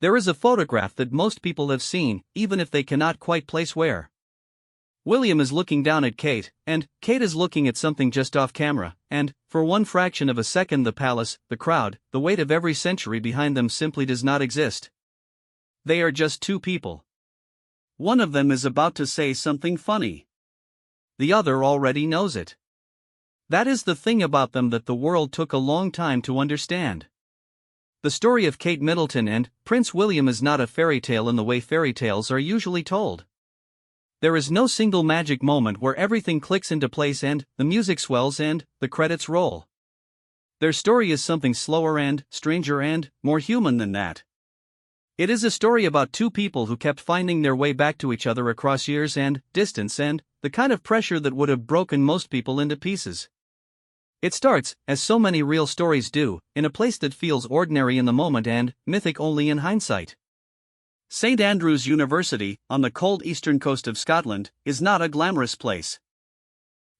There is a photograph that most people have seen, even if they cannot quite place where. William is looking down at Kate, and Kate is looking at something just off camera, and, for one fraction of a second, the palace, the crowd, the weight of every century behind them simply does not exist. They are just two people. One of them is about to say something funny. The other already knows it. That is the thing about them that the world took a long time to understand. The story of Kate Middleton and Prince William is not a fairy tale in the way fairy tales are usually told. There is no single magic moment where everything clicks into place and the music swells and the credits roll. Their story is something slower and stranger and more human than that. It is a story about two people who kept finding their way back to each other across years and distance and the kind of pressure that would have broken most people into pieces. It starts, as so many real stories do, in a place that feels ordinary in the moment and mythic only in hindsight. St. Andrews University, on the cold eastern coast of Scotland, is not a glamorous place.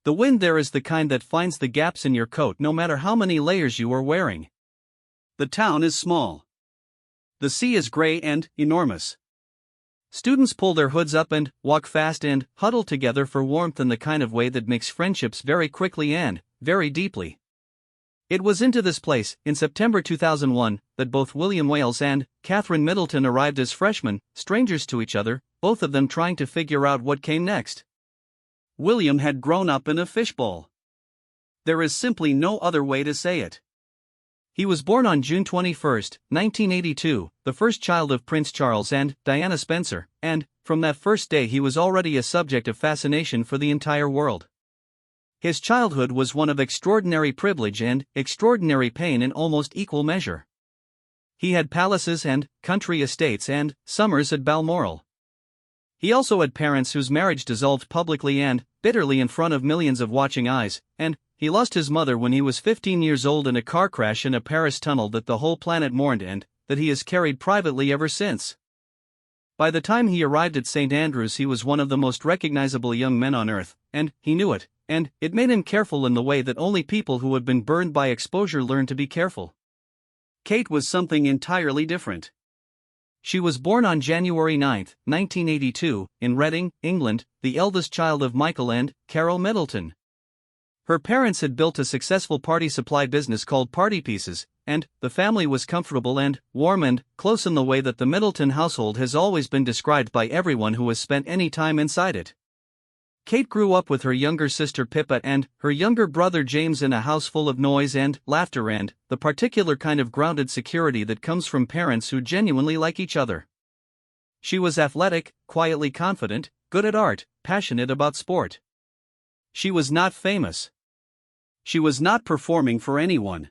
The wind there is the kind that finds the gaps in your coat no matter how many layers you are wearing. The town is small. The sea is grey and enormous. Students pull their hoods up and walk fast and huddle together for warmth in the kind of way that makes friendships very quickly and very deeply. It was into this place, in September 2001, that both William Wales and Catherine Middleton arrived as freshmen, strangers to each other, both of them trying to figure out what came next. William had grown up in a fishbowl. There is simply no other way to say it. He was born on June 21, 1982, the first child of Prince Charles and Diana Spencer, and, from that first day he was already a subject of fascination for the entire world. His childhood was one of extraordinary privilege and extraordinary pain in almost equal measure. He had palaces and country estates and summers at Balmoral. He also had parents whose marriage dissolved publicly and bitterly in front of millions of watching eyes, and he lost his mother when he was 15 years old in a car crash in a Paris tunnel that the whole planet mourned and that he has carried privately ever since. By the time he arrived at St. Andrews, he was one of the most recognizable young men on earth, and he knew it, and it made him careful in the way that only people who had been burned by exposure learn to be careful. Kate was something entirely different. She was born on January 9, 1982, in Reading, England, the eldest child of Michael and Carol Middleton. Her parents had built a successful party supply business called Party Pieces, and the family was comfortable and warm and close in the way that the Middleton household has always been described by everyone who has spent any time inside it. Kate grew up with her younger sister Pippa and her younger brother James in a house full of noise and laughter and the particular kind of grounded security that comes from parents who genuinely like each other. She was athletic, quietly confident, good at art, passionate about sport. She was not famous. She was not performing for anyone.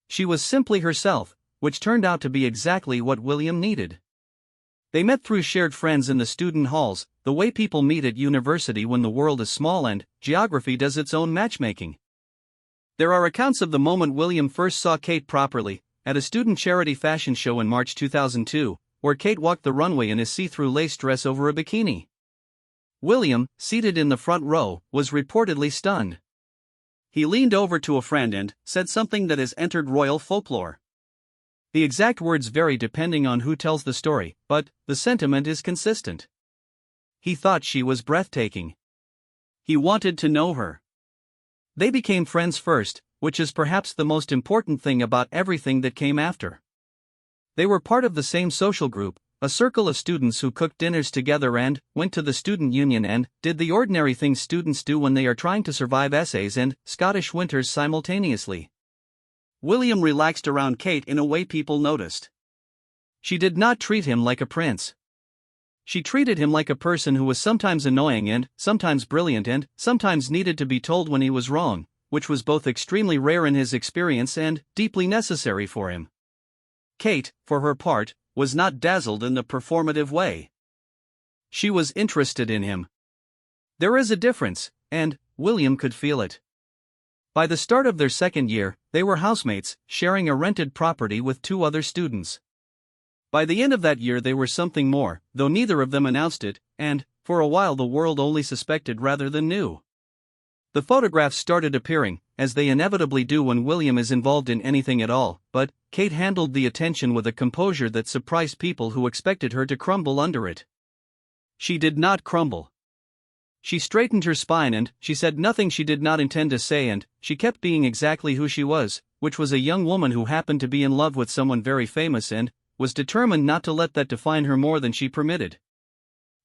She was simply herself, which turned out to be exactly what William needed. They met through shared friends in the student halls, the way people meet at university when the world is small and geography does its own matchmaking. There are accounts of the moment William first saw Kate properly, at a student charity fashion show in March 2002, where Kate walked the runway in a see-through lace dress over a bikini. William, seated in the front row, was reportedly stunned. He leaned over to a friend and said something that has entered royal folklore. The exact words vary depending on who tells the story, but the sentiment is consistent. He thought she was breathtaking. He wanted to know her. They became friends first, which is perhaps the most important thing about everything that came after. They were part of the same social group, a circle of students who cooked dinners together and went to the student union and did the ordinary things students do when they are trying to survive essays and Scottish winters simultaneously. William relaxed around Kate in a way people noticed. She did not treat him like a prince. She treated him like a person who was sometimes annoying and sometimes brilliant and sometimes needed to be told when he was wrong, which was both extremely rare in his experience and deeply necessary for him. Kate, for her part, was not dazzled in the performative way. She was interested in him. There is a difference, and William could feel it. By the start of their second year, they were housemates, sharing a rented property with two other students. By the end of that year they were something more, though neither of them announced it, and, for a while the world only suspected rather than knew. The photographs started appearing, as they inevitably do when William is involved in anything at all, but Kate handled the attention with a composure that surprised people who expected her to crumble under it. She did not crumble. She straightened her spine and she said nothing she did not intend to say, and she kept being exactly who she was, which was a young woman who happened to be in love with someone very famous and was determined not to let that define her more than she permitted.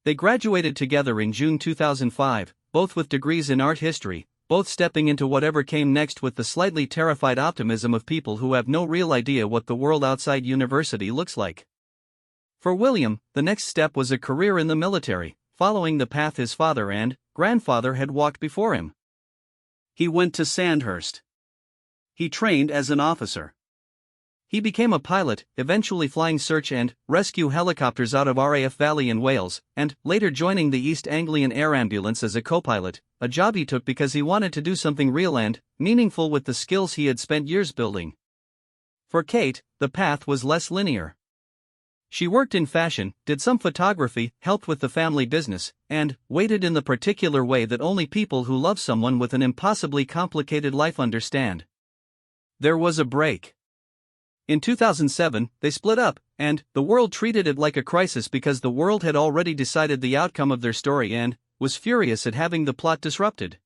They graduated together in June 2005, both with degrees in art history, both stepping into whatever came next with the slightly terrified optimism of people who have no real idea what the world outside university looks like. For William, the next step was a career in the military, following the path his father and grandfather had walked before him. He went to Sandhurst. He trained as an officer. He became a pilot, eventually flying search and rescue helicopters out of RAF Valley in Wales, and later joining the East Anglian Air Ambulance as a co-pilot, a job he took because he wanted to do something real and meaningful with the skills he had spent years building. For Kate, the path was less linear. She worked in fashion, did some photography, helped with the family business, and waited in the particular way that only people who love someone with an impossibly complicated life understand. There was a break. In 2007, they split up, and the world treated it like a crisis because the world had already decided the outcome of their story and was furious at having the plot disrupted.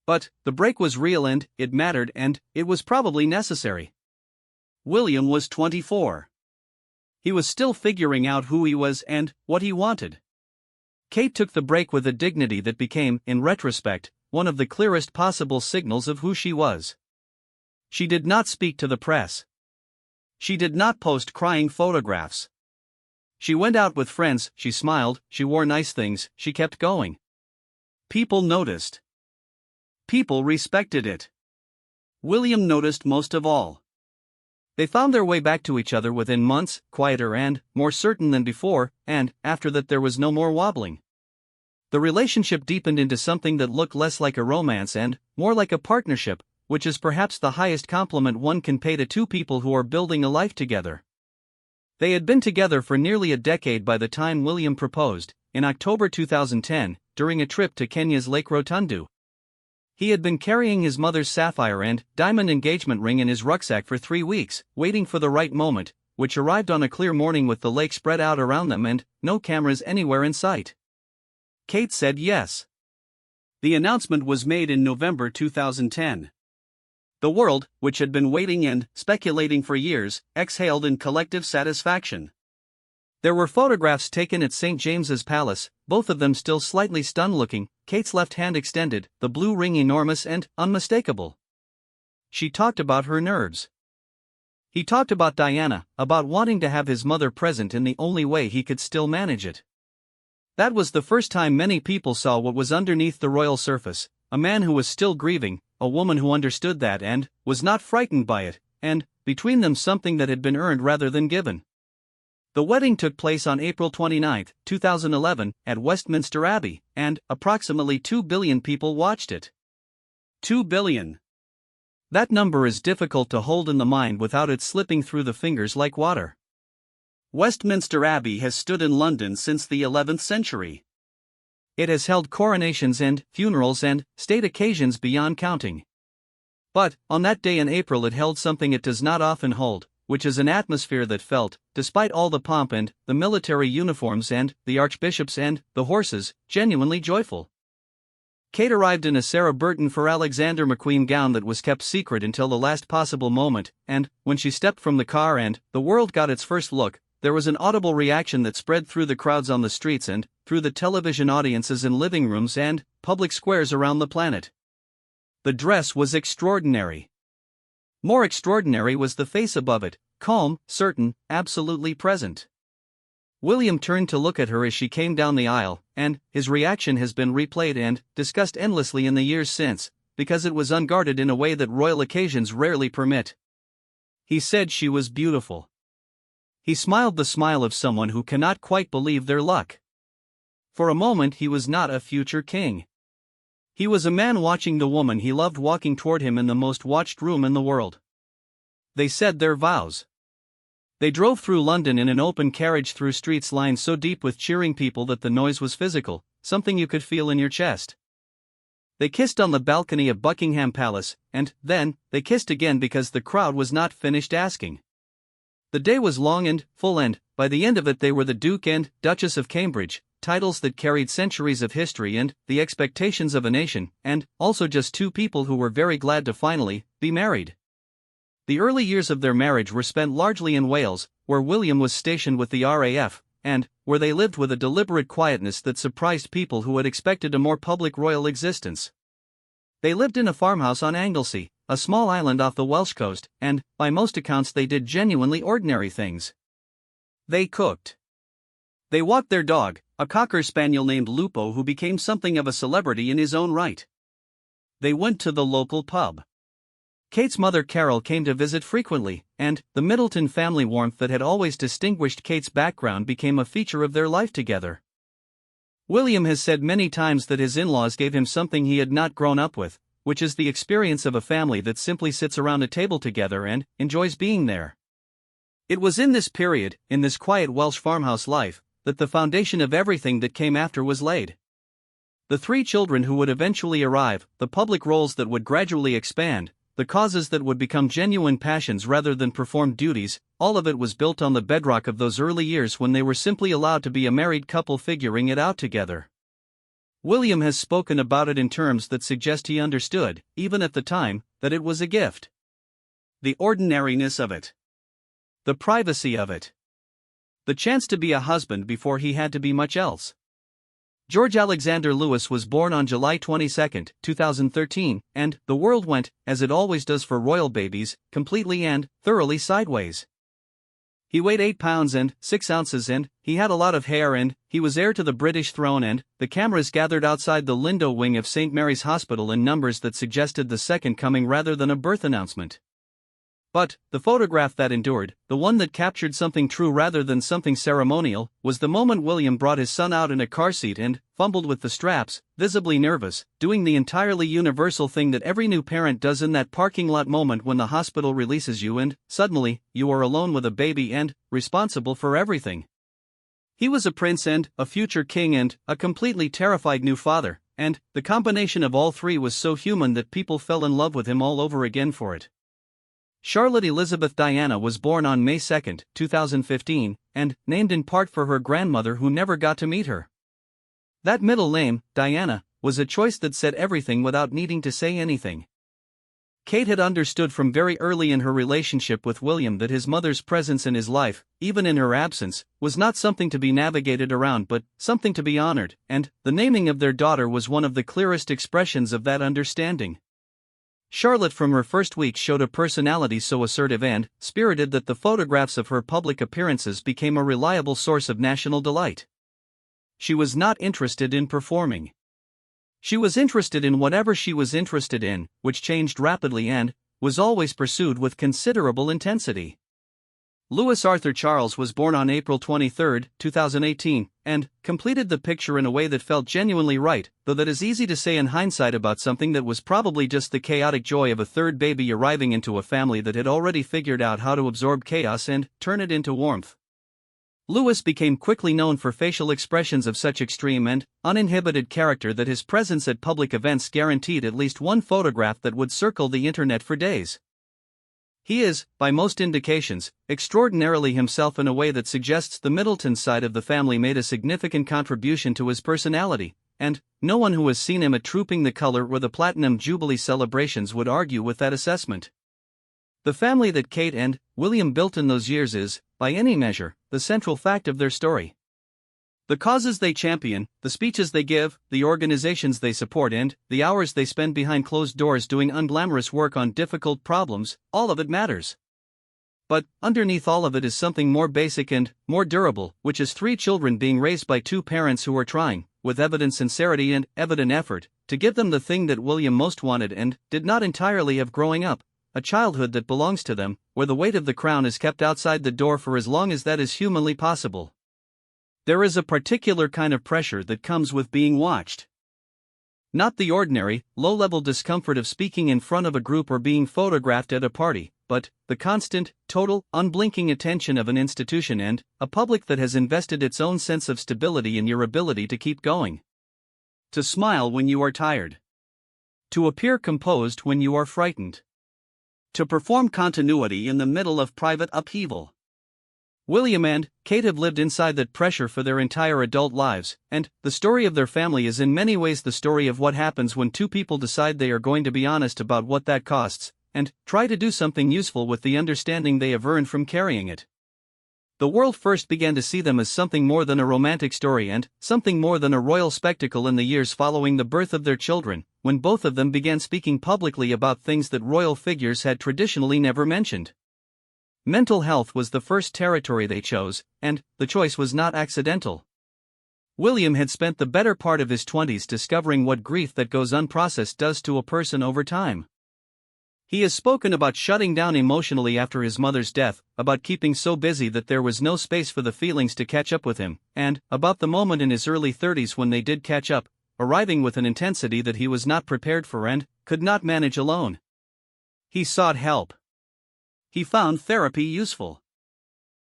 But the break was real and it mattered and it was probably necessary. William was 24. He was still figuring out who he was and what he wanted. Kate took the break with a dignity that became, in retrospect, one of the clearest possible signals of who she was. She did not speak to the press. She did not post crying photographs. She went out with friends, she smiled, she wore nice things, she kept going. People noticed. People respected it. William noticed most of all. They found their way back to each other within months, quieter and more certain than before, and after that there was no more wobbling. The relationship deepened into something that looked less like a romance and more like a partnership, which is perhaps the highest compliment one can pay to two people who are building a life together. They had been together for nearly a decade by the time William proposed, in October 2010, during a trip to Kenya's Lake Rotundu. He had been carrying his mother's sapphire and diamond engagement ring in his rucksack for 3 weeks, waiting for the right moment, which arrived on a clear morning with the lake spread out around them and no cameras anywhere in sight. Kate said yes. The announcement was made in November 2010. The world, which had been waiting and speculating for years, exhaled in collective satisfaction. There were photographs taken at St. James's Palace, both of them still slightly stunned-looking, Kate's left hand extended, the blue ring enormous and unmistakable. She talked about her nerves. He talked about Diana, about wanting to have his mother present in the only way he could still manage it. That was the first time many people saw what was underneath the royal surface, a man who was still grieving, a woman who understood that and was not frightened by it, and, between them something that had been earned rather than given. The wedding took place on April 29, 2011, at Westminster Abbey, and approximately 2 billion people watched it. 2 billion. That number is difficult to hold in the mind without it slipping through the fingers like water. Westminster Abbey has stood in London since the 11th century. It has held coronations and funerals and state occasions beyond counting. But, on that day in April it held something it does not often hold, which is an atmosphere that felt, despite all the pomp and the military uniforms and the archbishops and the horses, genuinely joyful. Kate arrived in a Sarah Burton for Alexander McQueen gown that was kept secret until the last possible moment, and, when she stepped from the car and the world got its first look, there was an audible reaction that spread through the crowds on the streets and through the television audiences in living rooms and public squares around the planet. The dress was extraordinary. More extraordinary was the face above it, calm, certain, absolutely present. William turned to look at her as she came down the aisle, and his reaction has been replayed and discussed endlessly in the years since, because it was unguarded in a way that royal occasions rarely permit. He said she was beautiful. He smiled the smile of someone who cannot quite believe their luck. For a moment he was not a future king. He was a man watching the woman he loved walking toward him in the most watched room in the world. They said their vows. They drove through London in an open carriage through streets lined so deep with cheering people that the noise was physical, something you could feel in your chest. They kissed on the balcony of Buckingham Palace, and then they kissed again because the crowd was not finished asking. The day was long and full, and by the end of it they were the Duke and Duchess of Cambridge, titles that carried centuries of history and the expectations of a nation, and also just two people who were very glad to finally be married. The early years of their marriage were spent largely in Wales, where William was stationed with the RAF, and where they lived with a deliberate quietness that surprised people who had expected a more public royal existence. They lived in a farmhouse on Anglesey, a small island off the Welsh coast, and, by most accounts, they did genuinely ordinary things. They cooked. They walked their dog, a cocker spaniel named Lupo, who became something of a celebrity in his own right. They went to the local pub. Kate's mother Carol came to visit frequently, and the Middleton family warmth that had always distinguished Kate's background became a feature of their life together. William has said many times that his in-laws gave him something he had not grown up with, which is the experience of a family that simply sits around a table together and enjoys being there. It was in this period, in this quiet Welsh farmhouse life, that the foundation of everything that came after was laid. The three children who would eventually arrive, the public roles that would gradually expand, the causes that would become genuine passions rather than performed duties, all of it was built on the bedrock of those early years when they were simply allowed to be a married couple figuring it out together. William has spoken about it in terms that suggest he understood, even at the time, that it was a gift. The ordinariness of it. The privacy of it. The chance to be a husband before he had to be much else. George Alexander Lewis was born on July 22, 2013, and the world went, as it always does for royal babies, completely and thoroughly sideways. He weighed 8 pounds and 6 ounces, and he had a lot of hair, and he was heir to the British throne, and the cameras gathered outside the Lindo wing of St. Mary's Hospital in numbers that suggested the second coming rather than a birth announcement. But the photograph that endured, the one that captured something true rather than something ceremonial, was the moment William brought his son out in a car seat and fumbled with the straps, visibly nervous, doing the entirely universal thing that every new parent does in that parking lot moment when the hospital releases you and, suddenly, you are alone with a baby and responsible for everything. He was a prince and a future king and a completely terrified new father, and the combination of all three was so human that people fell in love with him all over again for it. Charlotte Elizabeth Diana was born on May 2, 2015, and named in part for her grandmother who never got to meet her. That middle name, Diana, was a choice that said everything without needing to say anything. Kate had understood from very early in her relationship with William that his mother's presence in his life, even in her absence, was not something to be navigated around but something to be honored, and the naming of their daughter was one of the clearest expressions of that understanding. Charlotte from her first week showed a personality so assertive and spirited that the photographs of her public appearances became a reliable source of national delight. She was not interested in performing. She was interested in whatever she was interested in, which changed rapidly and was always pursued with considerable intensity. Louis Arthur Charles was born on April 23, 2018, and completed the picture in a way that felt genuinely right, though that is easy to say in hindsight about something that was probably just the chaotic joy of a third baby arriving into a family that had already figured out how to absorb chaos and turn it into warmth. Louis became quickly known for facial expressions of such extreme and uninhibited character that his presence at public events guaranteed at least one photograph that would circle the internet for days. He is, by most indications, extraordinarily himself in a way that suggests the Middleton side of the family made a significant contribution to his personality, and no one who has seen him at Trooping the Colour or the Platinum Jubilee celebrations would argue with that assessment. The family that Kate and William built in those years is, by any measure, the central fact of their story. The causes they champion, the speeches they give, the organizations they support, and the hours they spend behind closed doors doing unglamorous work on difficult problems, all of it matters. But underneath all of it is something more basic and more durable, which is 3 children being raised by 2 parents who are trying, with evident sincerity and evident effort, to give them the thing that William most wanted and did not entirely have growing up, a childhood that belongs to them, where the weight of the crown is kept outside the door for as long as that is humanly possible. There is a particular kind of pressure that comes with being watched. Not the ordinary, low-level discomfort of speaking in front of a group or being photographed at a party, but the constant, total, unblinking attention of an institution and a public that has invested its own sense of stability in your ability to keep going. To smile when you are tired. To appear composed when you are frightened. To perform continuity in the middle of private upheaval. William and Kate have lived inside that pressure for their entire adult lives, and the story of their family is in many ways the story of what happens when two people decide they are going to be honest about what that costs, and try to do something useful with the understanding they have earned from carrying it. The world first began to see them as something more than a romantic story and something more than a royal spectacle in the years following the birth of their children, when both of them began speaking publicly about things that royal figures had traditionally never mentioned. Mental health was the first territory they chose, and the choice was not accidental. William had spent the better part of his 20s discovering what grief that goes unprocessed does to a person over time. He has spoken about shutting down emotionally after his mother's death, about keeping so busy that there was no space for the feelings to catch up with him, and about the moment in his early 30s when they did catch up, arriving with an intensity that he was not prepared for and could not manage alone. He sought help. He found therapy useful.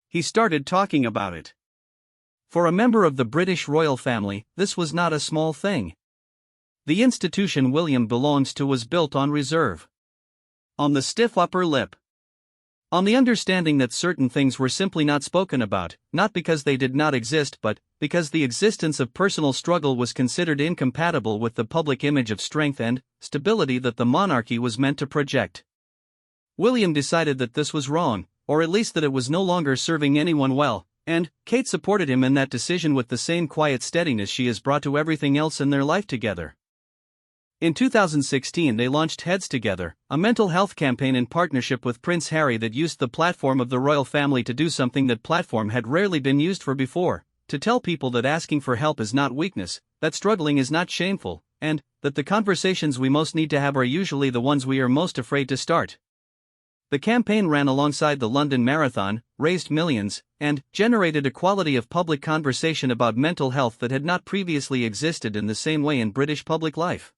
He started talking about it. For a member of the British royal family, this was not a small thing. The institution William belongs to was built on reserve. On the stiff upper lip. On the understanding that certain things were simply not spoken about, not because they did not exist but because the existence of personal struggle was considered incompatible with the public image of strength and stability that the monarchy was meant to project. William decided that this was wrong, or at least that it was no longer serving anyone well, and Kate supported him in that decision with the same quiet steadiness she has brought to everything else in their life together. In 2016 they launched Heads Together, a mental health campaign in partnership with Prince Harry that used the platform of the royal family to do something that platform had rarely been used for before, to tell people that asking for help is not weakness, that struggling is not shameful, and that the conversations we most need to have are usually the ones we are most afraid to start. The campaign ran alongside the London Marathon, raised millions, and generated a quality of public conversation about mental health that had not previously existed in the same way in British public life.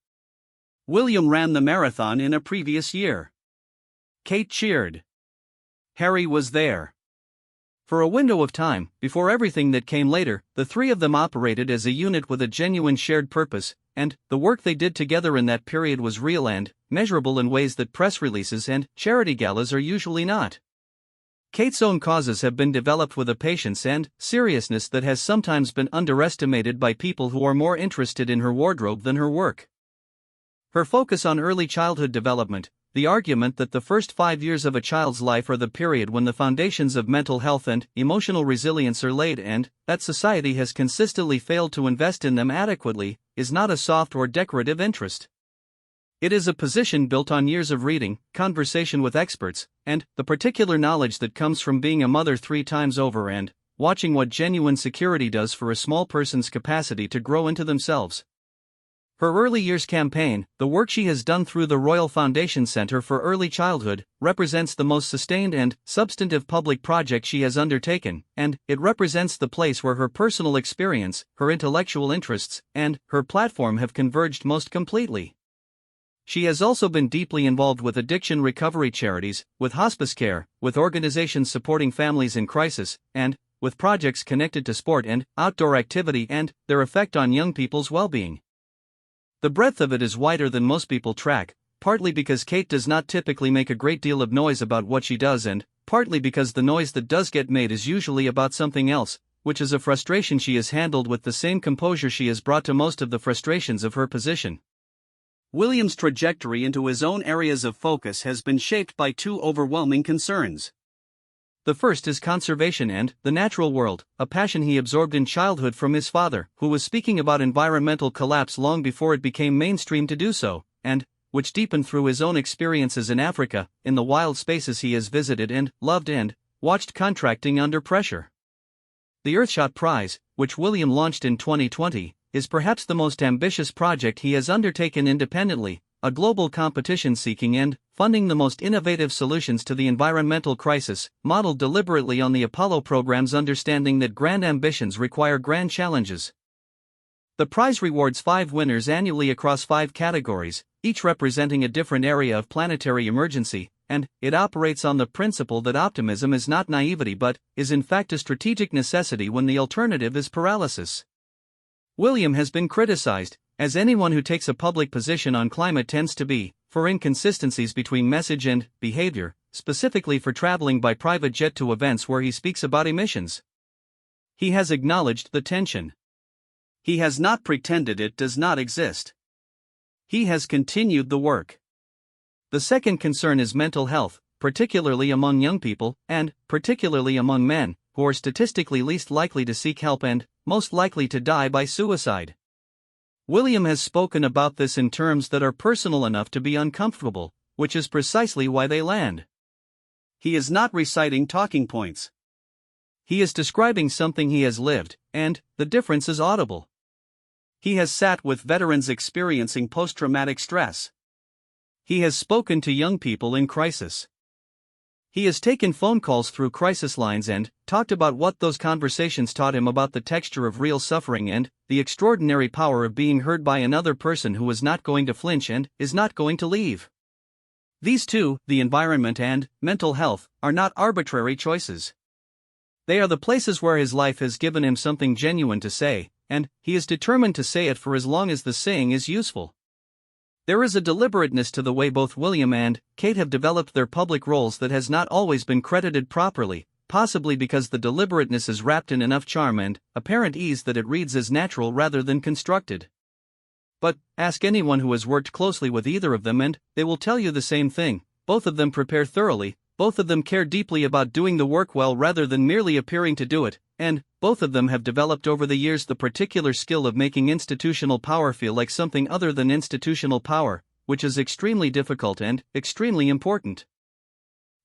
William ran the marathon in a previous year. Kate cheered. Harry was there. For a window of time, before everything that came later, the three of them operated as a unit with a genuine shared purpose, and the work they did together in that period was real and measurable in ways that press releases and charity galas are usually not. Kate's own causes have been developed with a patience and seriousness that has sometimes been underestimated by people who are more interested in her wardrobe than her work. Her focus on early childhood development, the argument that the first 5 years of a child's life are the period when the foundations of mental health and emotional resilience are laid and that society has consistently failed to invest in them adequately, is not a soft or decorative interest. It is a position built on years of reading, conversation with experts, and the particular knowledge that comes from being a mother 3 times over and watching what genuine security does for a small person's capacity to grow into themselves. Her early years campaign, the work she has done through the Royal Foundation Centre for Early Childhood, represents the most sustained and substantive public project she has undertaken, and it represents the place where her personal experience, her intellectual interests, and her platform have converged most completely. She has also been deeply involved with addiction recovery charities, with hospice care, with organizations supporting families in crisis, and with projects connected to sport and outdoor activity and their effect on young people's well-being. The breadth of it is wider than most people track, partly because Kate does not typically make a great deal of noise about what she does and partly because the noise that does get made is usually about something else, which is a frustration she has handled with the same composure she has brought to most of the frustrations of her position. William's trajectory into his own areas of focus has been shaped by 2 overwhelming concerns. The first is conservation and the natural world, a passion he absorbed in childhood from his father, who was speaking about environmental collapse long before it became mainstream to do so, and which deepened through his own experiences in Africa, in the wild spaces he has visited and loved and watched contracting under pressure. The Earthshot Prize, which William launched in 2020, is perhaps the most ambitious project he has undertaken independently, a global competition seeking and funding the most innovative solutions to the environmental crisis, modeled deliberately on the Apollo program's understanding that grand ambitions require grand challenges. The prize rewards 5 winners annually across 5 categories, each representing a different area of planetary emergency, and it operates on the principle that optimism is not naivety but is in fact a strategic necessity when the alternative is paralysis. William has been criticized, as anyone who takes a public position on climate tends to be, for inconsistencies between message and behavior, specifically for traveling by private jet to events where he speaks about emissions. He has acknowledged the tension. He has not pretended it does not exist. He has continued the work. The second concern is mental health, particularly among young people, and, particularly among men, who are statistically least likely to seek help and, most likely to die by suicide. William has spoken about this in terms that are personal enough to be uncomfortable, which is precisely why they land. He is not reciting talking points. He is describing something he has lived, and the difference is audible. He has sat with veterans experiencing post-traumatic stress. He has spoken to young people in crisis. He has taken phone calls through crisis lines and talked about what those conversations taught him about the texture of real suffering and the extraordinary power of being heard by another person who is not going to flinch and is not going to leave. These two, the environment and mental health, are not arbitrary choices. They are the places where his life has given him something genuine to say, and he is determined to say it for as long as the saying is useful. There is a deliberateness to the way both William and Kate have developed their public roles that has not always been credited properly, possibly because the deliberateness is wrapped in enough charm and apparent ease that it reads as natural rather than constructed. But ask anyone who has worked closely with either of them and they will tell you the same thing. Both of them prepare thoroughly, both of them care deeply about doing the work well rather than merely appearing to do it, and both of them have developed over the years the particular skill of making institutional power feel like something other than institutional power, which is extremely difficult and extremely important.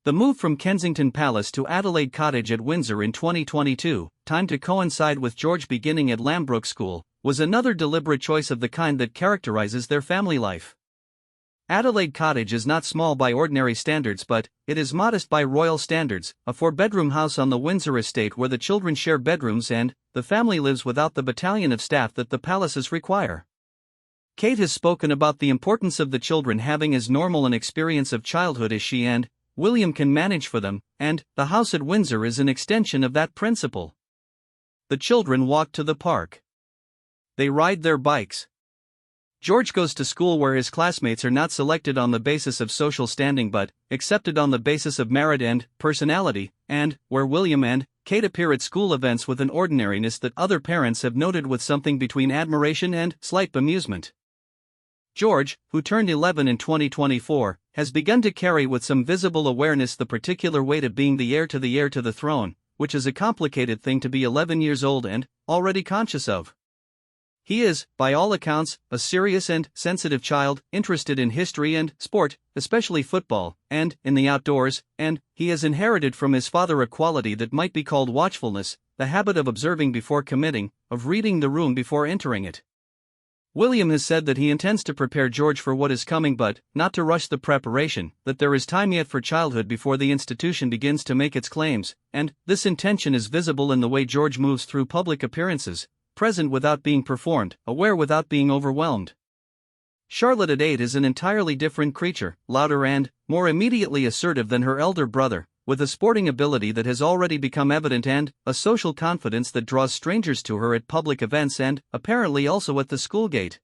The move from Kensington Palace to Adelaide Cottage at Windsor in 2022, timed to coincide with George beginning at Lambrook School, was another deliberate choice of the kind that characterizes their family life. Adelaide Cottage is not small by ordinary standards, but it is modest by royal standards, a 4-bedroom house on the Windsor estate where the children share bedrooms and the family lives without the battalion of staff that the palaces require. Kate has spoken about the importance of the children having as normal an experience of childhood as she and William can manage for them, and the house at Windsor is an extension of that principle. The children walk to the park. They ride their bikes. George goes to school where his classmates are not selected on the basis of social standing but accepted on the basis of merit and personality, and where William and Kate appear at school events with an ordinariness that other parents have noted with something between admiration and slight bemusement. George, who turned 11 in 2024, has begun to carry with some visible awareness the particular weight of being the heir to the throne, which is a complicated thing to be 11 years old and already conscious of. He is, by all accounts, a serious and sensitive child, interested in history and sport, especially football, and in the outdoors, and he has inherited from his father a quality that might be called watchfulness, the habit of observing before committing, of reading the room before entering it. William has said that he intends to prepare George for what is coming but not to rush the preparation, that there is time yet for childhood before the institution begins to make its claims, and this intention is visible in the way George moves through public appearances, present without being performed, aware without being overwhelmed. Charlotte at 8 is an entirely different creature, louder and more immediately assertive than her elder brother, with a sporting ability that has already become evident and a social confidence that draws strangers to her at public events and apparently also at the school gate.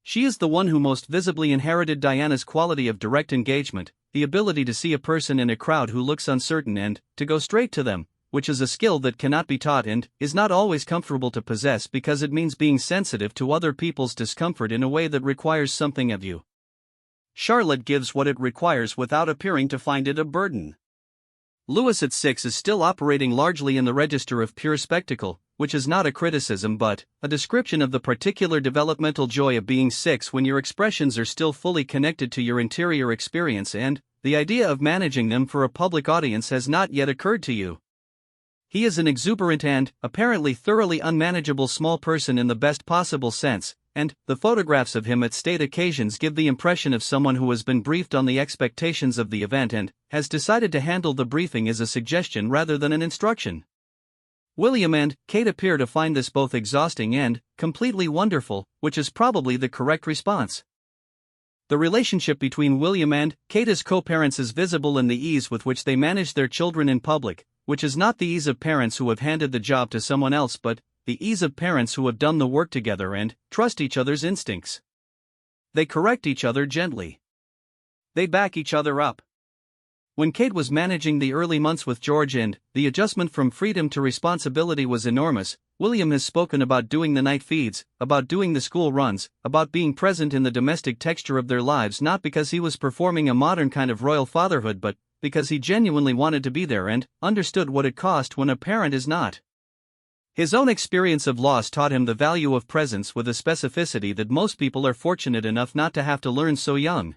She is the one who most visibly inherited Diana's quality of direct engagement, the ability to see a person in a crowd who looks uncertain and to go straight to them, which is a skill that cannot be taught and is not always comfortable to possess because it means being sensitive to other people's discomfort in a way that requires something of you. Charlotte gives what it requires without appearing to find it a burden. Louis at 6 is still operating largely in the register of pure spectacle, which is not a criticism but a description of the particular developmental joy of being 6 when your expressions are still fully connected to your interior experience and the idea of managing them for a public audience has not yet occurred to you. He is an exuberant and, apparently thoroughly unmanageable small person in the best possible sense, and the photographs of him at state occasions give the impression of someone who has been briefed on the expectations of the event and has decided to handle the briefing as a suggestion rather than an instruction. William and Kate appear to find this both exhausting and completely wonderful, which is probably the correct response. The relationship between William and Kate as co-parents is visible in the ease with which they manage their children in public, which is not the ease of parents who have handed the job to someone else but the ease of parents who have done the work together and trust each other's instincts. They correct each other gently. They back each other up. When Kate was managing the early months with George and the adjustment from freedom to responsibility was enormous, William has spoken about doing the night feeds, about doing the school runs, about being present in the domestic texture of their lives, not because he was performing a modern kind of royal fatherhood but because he genuinely wanted to be there and understood what it cost when a parent is not. His own experience of loss taught him the value of presence with a specificity that most people are fortunate enough not to have to learn so young.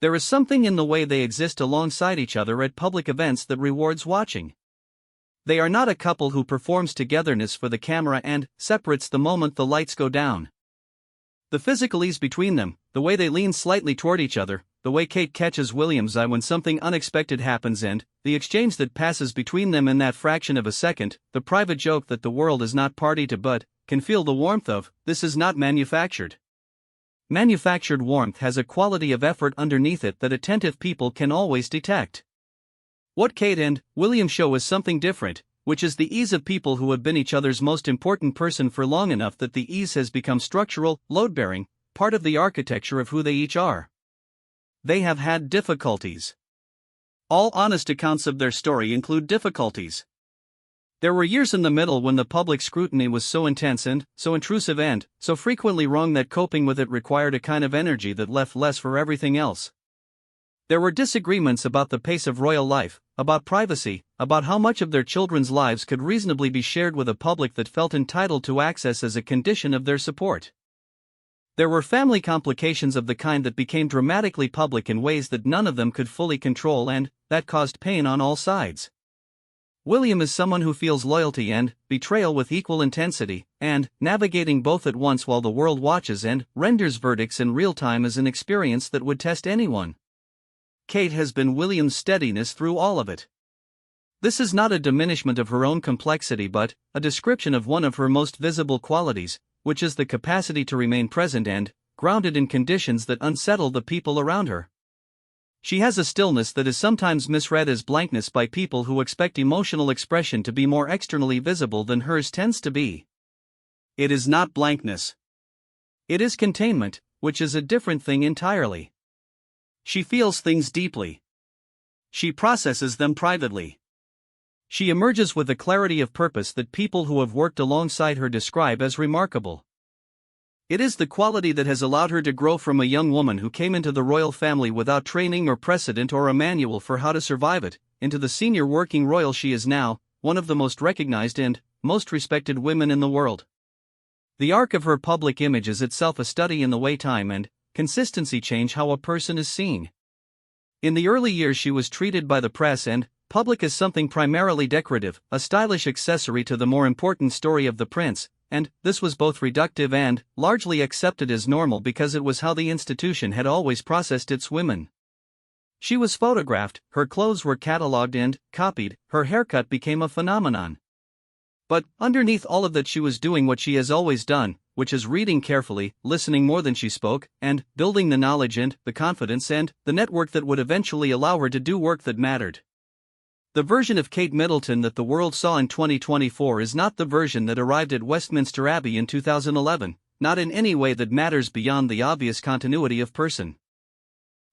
There is something in the way they exist alongside each other at public events that rewards watching. They are not a couple who performs togetherness for the camera and separates the moment the lights go down. The physical ease between them, the way they lean slightly toward each other, the way Kate catches William's eye when something unexpected happens, and the exchange that passes between them in that fraction of a second, the private joke that the world is not party to but can feel the warmth of, this is not manufactured. Manufactured warmth has a quality of effort underneath it that attentive people can always detect. What Kate and William show is something different, which is the ease of people who have been each other's most important person for long enough that the ease has become structural, load-bearing, part of the architecture of who they each are. They have had difficulties. All honest accounts of their story include difficulties. There were years in the middle when the public scrutiny was so intense and so intrusive and so frequently wrong that coping with it required a kind of energy that left less for everything else. There were disagreements about the pace of royal life, about privacy, about how much of their children's lives could reasonably be shared with a public that felt entitled to access as a condition of their support. There were family complications of the kind that became dramatically public in ways that none of them could fully control and that caused pain on all sides. William is someone who feels loyalty and betrayal with equal intensity, and navigating both at once while the world watches and renders verdicts in real time is an experience that would test anyone. Kate has been William's steadiness through all of it. This is not a diminishment of her own complexity but a description of one of her most visible qualities, which is the capacity to remain present and grounded in conditions that unsettle the people around her. She has a stillness that is sometimes misread as blankness by people who expect emotional expression to be more externally visible than hers tends to be. It is not blankness. It is containment, which is a different thing entirely. She feels things deeply. She processes them privately. She emerges with a clarity of purpose that people who have worked alongside her describe as remarkable. It is the quality that has allowed her to grow from a young woman who came into the royal family without training or precedent or a manual for how to survive it, into the senior working royal she is now, one of the most recognized and most respected women in the world. The arc of her public image is itself a study in the way time and consistency change how a person is seen. In the early years she was treated by the press and public as something primarily decorative, a stylish accessory to the more important story of the prince, and this was both reductive and largely accepted as normal because it was how the institution had always processed its women. She was photographed, her clothes were catalogued and copied, her haircut became a phenomenon. But underneath all of that she was doing what she has always done, which is reading carefully, listening more than she spoke, and building the knowledge and the confidence and the network that would eventually allow her to do work that mattered. The version of Kate Middleton that the world saw in 2024 is not the version that arrived at Westminster Abbey in 2011, not in any way that matters beyond the obvious continuity of person.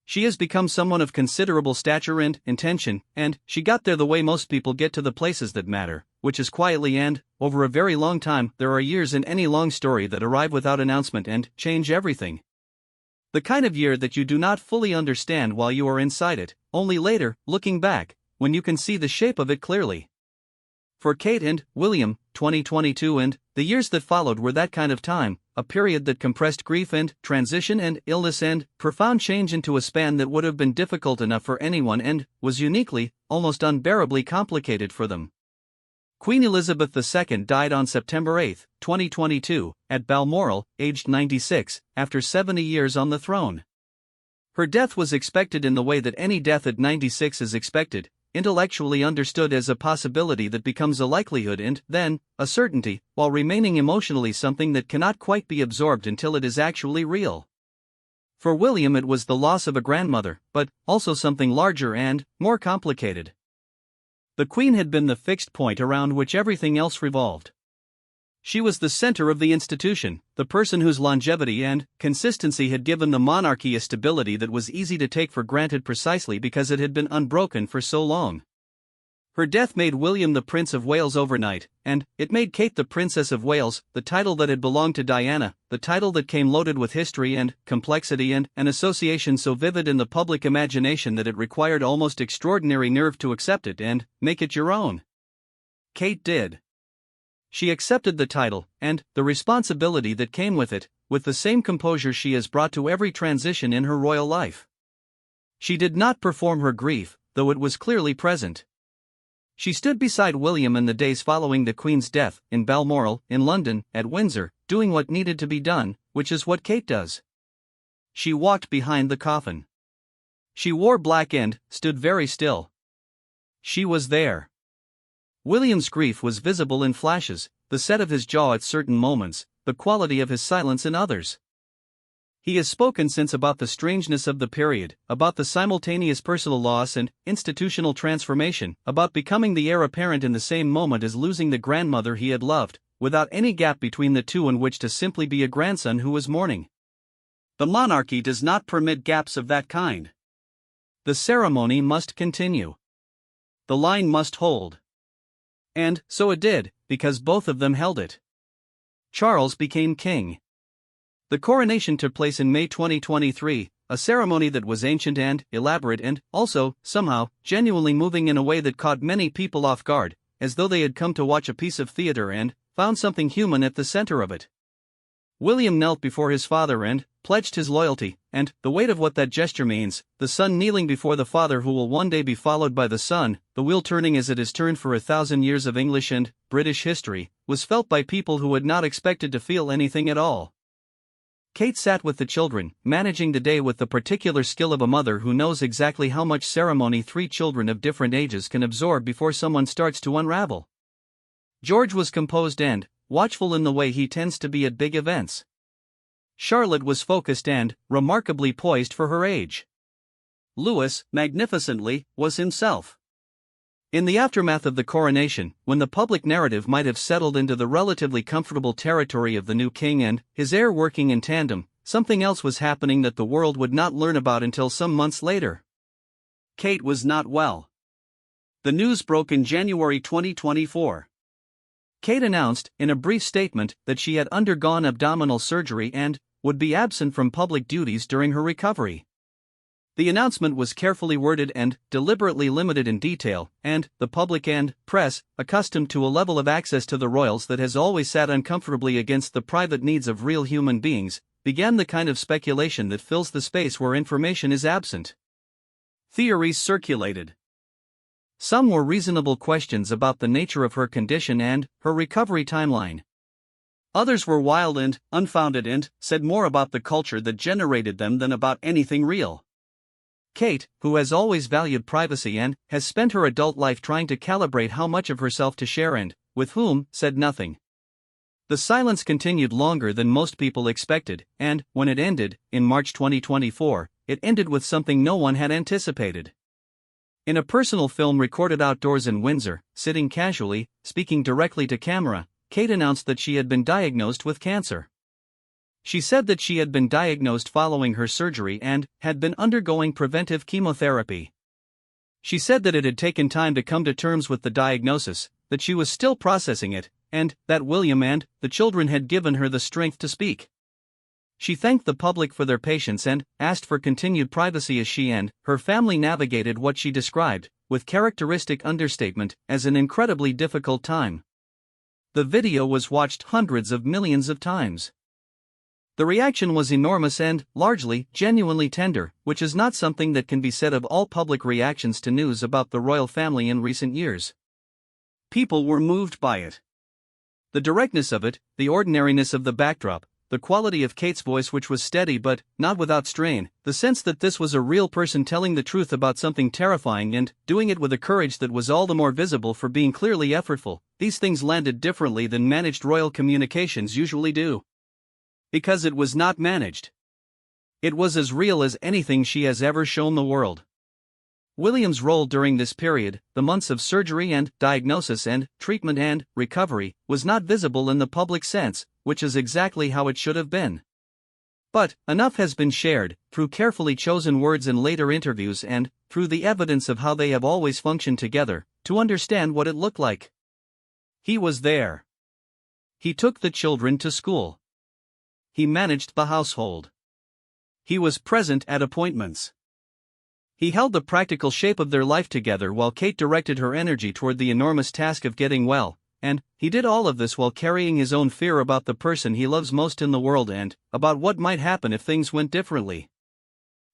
She has become someone of considerable stature and intention, and she got there the way most people get to the places that matter, which is quietly and, over a very long time. There are years in any long story that arrive without announcement and change everything. The kind of year that you do not fully understand while you are inside it, only later, looking back, when you can see the shape of it clearly. For Kate and William, 2022 and the years that followed were that kind of time, a period that compressed grief and transition and illness and profound change into a span that would have been difficult enough for anyone and was uniquely, almost unbearably complicated for them. Queen Elizabeth II died on September 8, 2022, at Balmoral, aged 96, after 70 years on the throne. Her death was expected in the way that any death at 96 is expected, intellectually understood as a possibility that becomes a likelihood and, then, a certainty, while remaining emotionally something that cannot quite be absorbed until it is actually real. For William it was the loss of a grandmother, but also something larger and more complicated. The Queen had been the fixed point around which everything else revolved. She was the center of the institution, the person whose longevity and consistency had given the monarchy a stability that was easy to take for granted precisely because it had been unbroken for so long. Her death made William the Prince of Wales overnight, and it made Kate the Princess of Wales, the title that had belonged to Diana, the title that came loaded with history and complexity and an association so vivid in the public imagination that it required almost extraordinary nerve to accept it and make it your own. Kate did. She accepted the title, and the responsibility that came with it, with the same composure she has brought to every transition in her royal life. She did not perform her grief, though it was clearly present. She stood beside William in the days following the Queen's death, in Balmoral, in London, at Windsor, doing what needed to be done, which is what Kate does. She walked behind the coffin. She wore black and stood very still. She was there. William's grief was visible in flashes, the set of his jaw at certain moments, the quality of his silence in others. He has spoken since about the strangeness of the period, about the simultaneous personal loss and institutional transformation, about becoming the heir apparent in the same moment as losing the grandmother he had loved, without any gap between the two in which to simply be a grandson who was mourning. The monarchy does not permit gaps of that kind. The ceremony must continue. The line must hold. And so it did, because both of them held it. Charles became king. The coronation took place in May 2023, a ceremony that was ancient and elaborate and, also, somehow, genuinely moving in a way that caught many people off guard, as though they had come to watch a piece of theater and found something human at the center of it. William knelt before his father and pledged his loyalty, and the weight of what that gesture means, the son kneeling before the father who will one day be followed by the son, the wheel turning as it has turned for 1,000 years of English and British history, was felt by people who had not expected to feel anything at all. Kate sat with the children, managing the day with the particular skill of a mother who knows exactly how much ceremony 3 children of different ages can absorb before someone starts to unravel. George was composed and watchful in the way he tends to be at big events. Charlotte was focused and remarkably poised for her age. Louis, magnificently, was himself. In the aftermath of the coronation, when the public narrative might have settled into the relatively comfortable territory of the new king and his heir working in tandem, something else was happening that the world would not learn about until some months later. Kate was not well. The news broke in January 2024. Kate announced, in a brief statement, that she had undergone abdominal surgery and would be absent from public duties during her recovery. The announcement was carefully worded and deliberately limited in detail, and the public and press, accustomed to a level of access to the royals that has always sat uncomfortably against the private needs of real human beings, began the kind of speculation that fills the space where information is absent. Theories circulated. Some were reasonable questions about the nature of her condition and her recovery timeline. Others were wild and unfounded and said more about the culture that generated them than about anything real. Kate, who has always valued privacy and has spent her adult life trying to calibrate how much of herself to share and with whom, said nothing. The silence continued longer than most people expected, and when it ended, in March 2024, it ended with something no one had anticipated. In a personal film recorded outdoors in Windsor, sitting casually, speaking directly to camera, Kate announced that she had been diagnosed with cancer. She said that she had been diagnosed following her surgery and had been undergoing preventive chemotherapy. She said that it had taken time to come to terms with the diagnosis, that she was still processing it, and that William and the children had given her the strength to speak. She thanked the public for their patience and asked for continued privacy as she and her family navigated what she described, with characteristic understatement, as an incredibly difficult time. The video was watched hundreds of millions of times. The reaction was enormous and, largely, genuinely tender, which is not something that can be said of all public reactions to news about the royal family in recent years. People were moved by it. The directness of it, the ordinariness of the backdrop, the quality of Kate's voice, which was steady but not without strain, the sense that this was a real person telling the truth about something terrifying and doing it with a courage that was all the more visible for being clearly effortful, these things landed differently than managed royal communications usually do. Because it was not managed. It was as real as anything she has ever shown the world. William's role during this period, the months of surgery and diagnosis and treatment and recovery, was not visible in the public sense, which is exactly how it should have been. But enough has been shared, through carefully chosen words in later interviews and through the evidence of how they have always functioned together, to understand what it looked like. He was there. He took the children to school. He managed the household. He was present at appointments. He held the practical shape of their life together while Kate directed her energy toward the enormous task of getting well, and he did all of this while carrying his own fear about the person he loves most in the world and about what might happen if things went differently.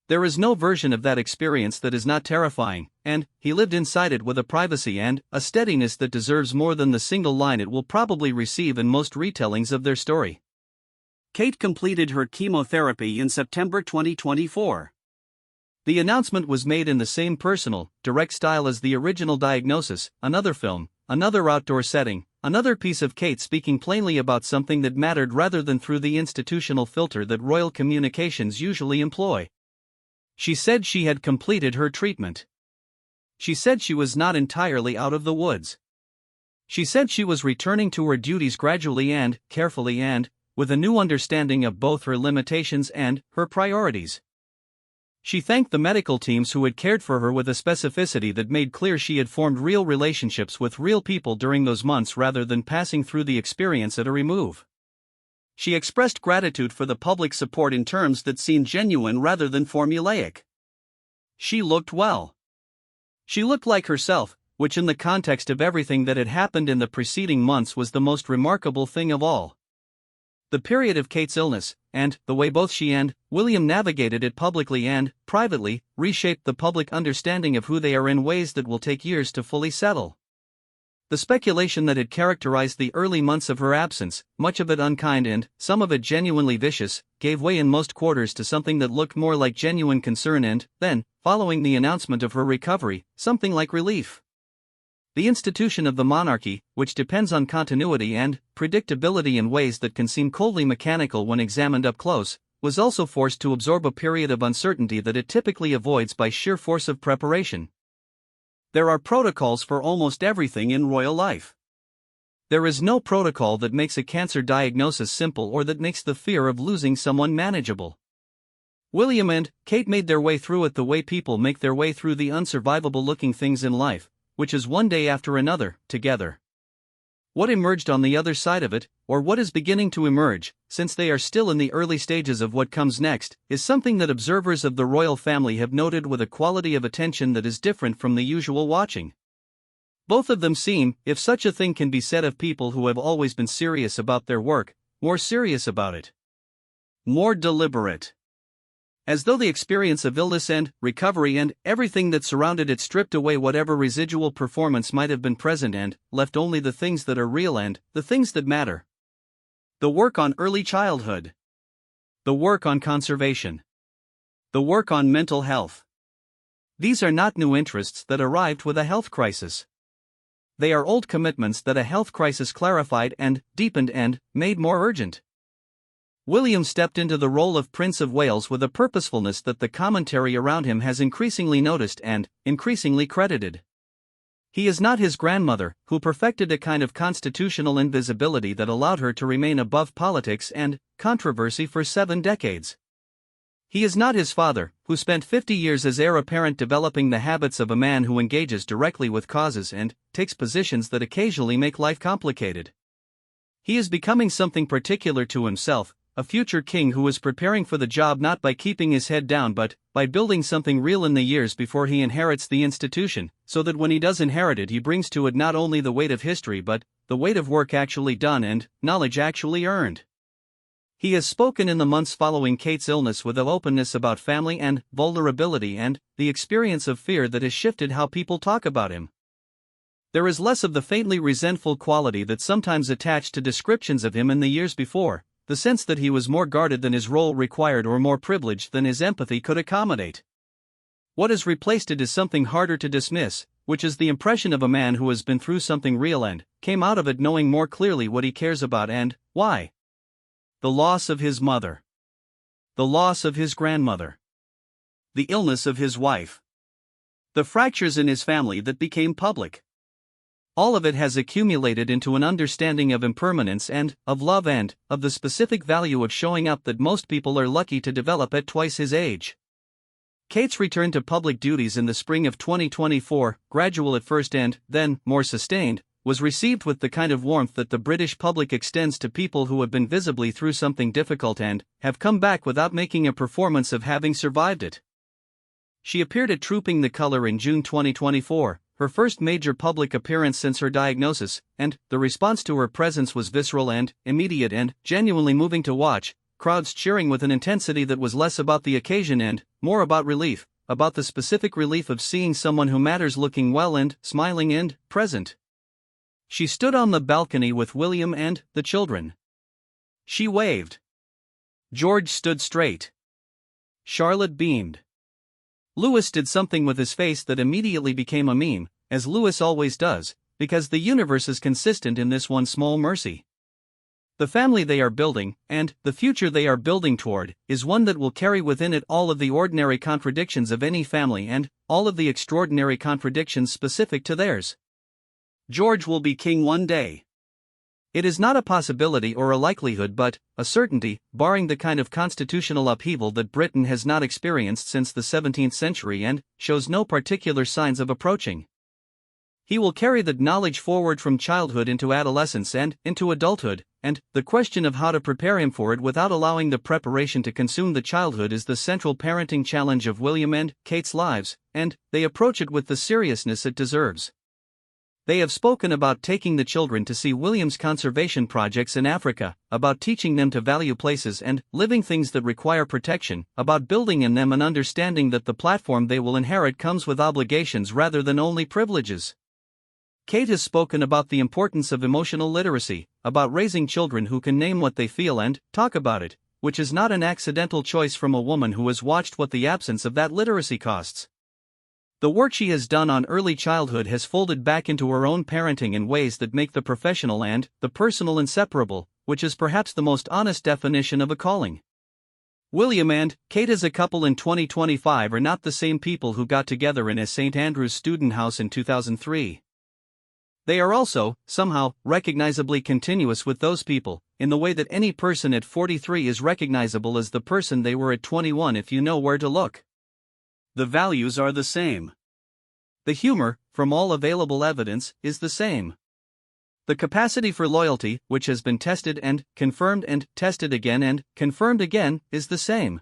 There is no version of that experience that is not terrifying, and he lived inside it with a privacy and a steadiness that deserves more than the single line it will probably receive in most retellings of their story. Kate completed her chemotherapy in September 2024. The announcement was made in the same personal, direct style as the original diagnosis, another film, another outdoor setting, another piece of Kate speaking plainly about something that mattered rather than through the institutional filter that royal communications usually employ. She said she had completed her treatment. She said she was not entirely out of the woods. She said she was returning to her duties gradually and carefully and with a new understanding of both her limitations and her priorities. She thanked the medical teams who had cared for her with a specificity that made clear she had formed real relationships with real people during those months rather than passing through the experience at a remove. She expressed gratitude for the public support in terms that seemed genuine rather than formulaic. She looked well. She looked like herself, which in the context of everything that had happened in the preceding months was the most remarkable thing of all. The period of Kate's illness, and the way both she and William navigated it publicly and privately, reshaped the public understanding of who they are in ways that will take years to fully settle. The speculation that had characterized the early months of her absence, much of it unkind and some of it genuinely vicious, gave way in most quarters to something that looked more like genuine concern and, then, following the announcement of her recovery, something like relief. The institution of the monarchy, which depends on continuity and predictability in ways that can seem coldly mechanical when examined up close, was also forced to absorb a period of uncertainty that it typically avoids by sheer force of preparation. There are protocols for almost everything in royal life. There is no protocol that makes a cancer diagnosis simple or that makes the fear of losing someone manageable. William and Kate made their way through it the way people make their way through the unsurvivable-looking things in life, which is one day after another, together. What emerged on the other side of it, or what is beginning to emerge, since they are still in the early stages of what comes next, is something that observers of the royal family have noted with a quality of attention that is different from the usual watching. Both of them seem, if such a thing can be said of people who have always been serious about their work, more serious about it. More deliberate. As though the experience of illness and recovery and everything that surrounded it stripped away whatever residual performance might have been present and left only the things that are real and the things that matter. The work on early childhood. The work on conservation. The work on mental health. These are not new interests that arrived with a health crisis. They are old commitments that a health crisis clarified and deepened and made more urgent. William stepped into the role of Prince of Wales with a purposefulness that the commentary around him has increasingly noticed and increasingly credited. He is not his grandmother, who perfected a kind of constitutional invisibility that allowed her to remain above politics and controversy for 7 decades. He is not his father, who spent 50 years as heir apparent developing the habits of a man who engages directly with causes and takes positions that occasionally make life complicated. He is becoming something particular to himself, a future king who is preparing for the job not by keeping his head down but by building something real in the years before he inherits the institution, so that when he does inherit it he brings to it not only the weight of history but the weight of work actually done and knowledge actually earned. He has spoken in the months following Kate's illness with an openness about family and vulnerability and the experience of fear that has shifted how people talk about him. There is less of the faintly resentful quality that sometimes attached to descriptions of him in the years before, the sense that he was more guarded than his role required or more privileged than his empathy could accommodate. What has replaced it is something harder to dismiss, which is the impression of a man who has been through something real and came out of it knowing more clearly what he cares about and why. The loss of his mother. The loss of his grandmother. The illness of his wife. The fractures in his family that became public. All of it has accumulated into an understanding of impermanence and, of love and, of the specific value of showing up that most people are lucky to develop at twice his age. Kate's return to public duties in the spring of 2024, gradual at first and, then, more sustained, was received with the kind of warmth that the British public extends to people who have been visibly through something difficult and have come back without making a performance of having survived it. She appeared at Trooping the Colour in June 2024, her first major public appearance since her diagnosis, and the response to her presence was visceral and immediate and genuinely moving to watch, crowds cheering with an intensity that was less about the occasion and more about relief, about the specific relief of seeing someone who matters looking well and smiling and present. She stood on the balcony with William and the children. She waved. George stood straight. Charlotte beamed. Louis did something with his face that immediately became a meme, as Louis always does, because the universe is consistent in this one small mercy. The family they are building, and the future they are building toward, is one that will carry within it all of the ordinary contradictions of any family and all of the extraordinary contradictions specific to theirs. George will be king one day. It is not a possibility or a likelihood but a certainty, barring the kind of constitutional upheaval that Britain has not experienced since the 17th century and shows no particular signs of approaching. He will carry that knowledge forward from childhood into adolescence and into adulthood, and the question of how to prepare him for it without allowing the preparation to consume the childhood is the central parenting challenge of William and Kate's lives, and they approach it with the seriousness it deserves. They have spoken about taking the children to see William's conservation projects in Africa, about teaching them to value places and living things that require protection, about building in them an understanding that the platform they will inherit comes with obligations rather than only privileges. Kate has spoken about the importance of emotional literacy, about raising children who can name what they feel and talk about it, which is not an accidental choice from a woman who has watched what the absence of that literacy costs. The work she has done on early childhood has folded back into her own parenting in ways that make the professional and the personal inseparable, which is perhaps the most honest definition of a calling. William and Kate as a couple in 2025 are not the same people who got together in a St. Andrew's student house in 2003. They are also, somehow, recognizably continuous with those people, in the way that any person at 43 is recognizable as the person they were at 21 if you know where to look. The values are the same. The humor, from all available evidence, is the same. The capacity for loyalty, which has been tested and confirmed and tested again and confirmed again, is the same.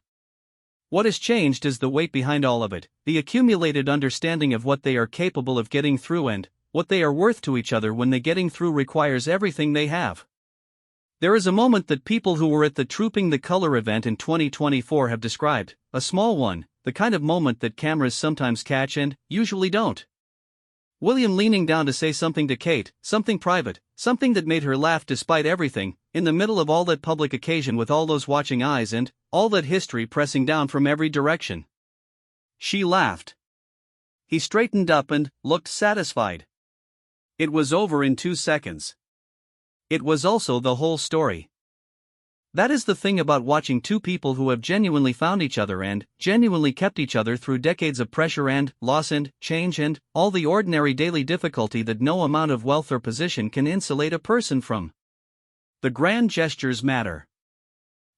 What has changed is the weight behind all of it, the accumulated understanding of what they are capable of getting through and what they are worth to each other when the getting through requires everything they have. There is a moment that people who were at the Trooping the Colour event in 2024 have described, a small one, the kind of moment that cameras sometimes catch and usually don't. William leaning down to say something to Kate, something private, something that made her laugh despite everything, in the middle of all that public occasion with all those watching eyes and all that history pressing down from every direction. She laughed. He straightened up and looked satisfied. It was over in 2 seconds. It was also the whole story. That is the thing about watching two people who have genuinely found each other and genuinely kept each other through decades of pressure and loss and change and all the ordinary daily difficulty that no amount of wealth or position can insulate a person from. The grand gestures matter.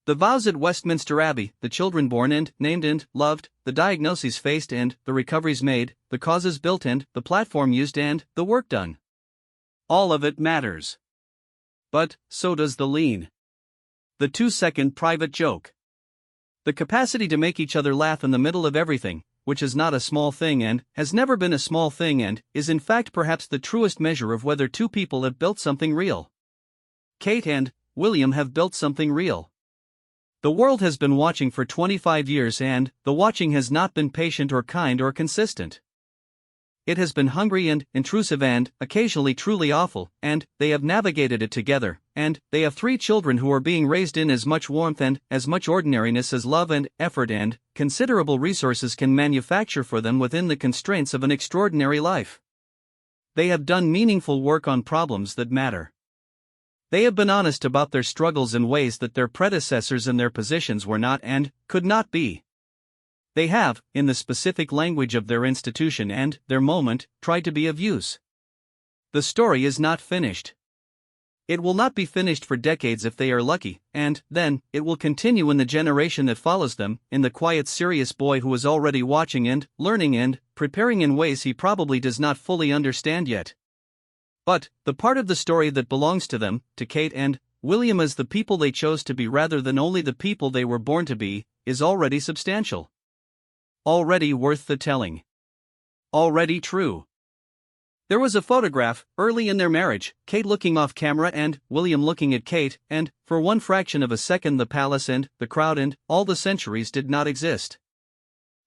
The vows at Westminster Abbey, the children born and named and loved, the diagnoses faced and the recoveries made, the causes built and the platform used and the work done. All of it matters. But so does the lean. The 2-second private joke. The capacity to make each other laugh in the middle of everything, which is not a small thing and has never been a small thing and is in fact perhaps the truest measure of whether two people have built something real. Kate and William have built something real. The world has been watching for 25 years and the watching has not been patient or kind or consistent. It has been hungry and intrusive and occasionally truly awful, and they have navigated it together, and they have 3 children who are being raised in as much warmth and as much ordinariness as love and effort and considerable resources can manufacture for them within the constraints of an extraordinary life. They have done meaningful work on problems that matter. They have been honest about their struggles in ways that their predecessors in their positions were not and could not be. They have, in the specific language of their institution and their moment, tried to be of use. The story is not finished. It will not be finished for decades if they are lucky, and, then, it will continue in the generation that follows them, in the quiet serious boy who is already watching and, learning and, preparing in ways he probably does not fully understand yet. But, the part of the story that belongs to them, to Kate and William as the people they chose to be rather than only the people they were born to be, is already substantial. Already worth the telling. Already true. There was a photograph, early in their marriage, Kate looking off camera and William looking at Kate, and, for one fraction of a second the palace and the crowd and all the centuries did not exist.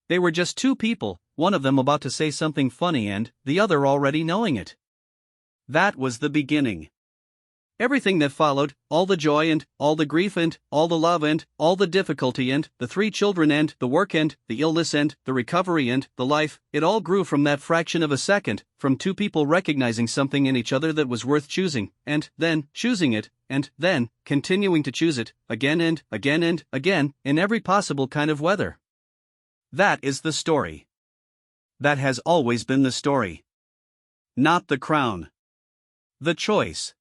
They were just two people, one of them about to say something funny and the other already knowing it. That was the beginning. Everything that followed, all the joy and all the grief and all the love and all the difficulty and the 3 children and the work and the illness and the recovery and the life, it all grew from that fraction of a second, from two people recognizing something in each other that was worth choosing, and then choosing it, and then continuing to choose it, again and again and again, in every possible kind of weather. That is the story. That has always been the story. Not the crown. The choice.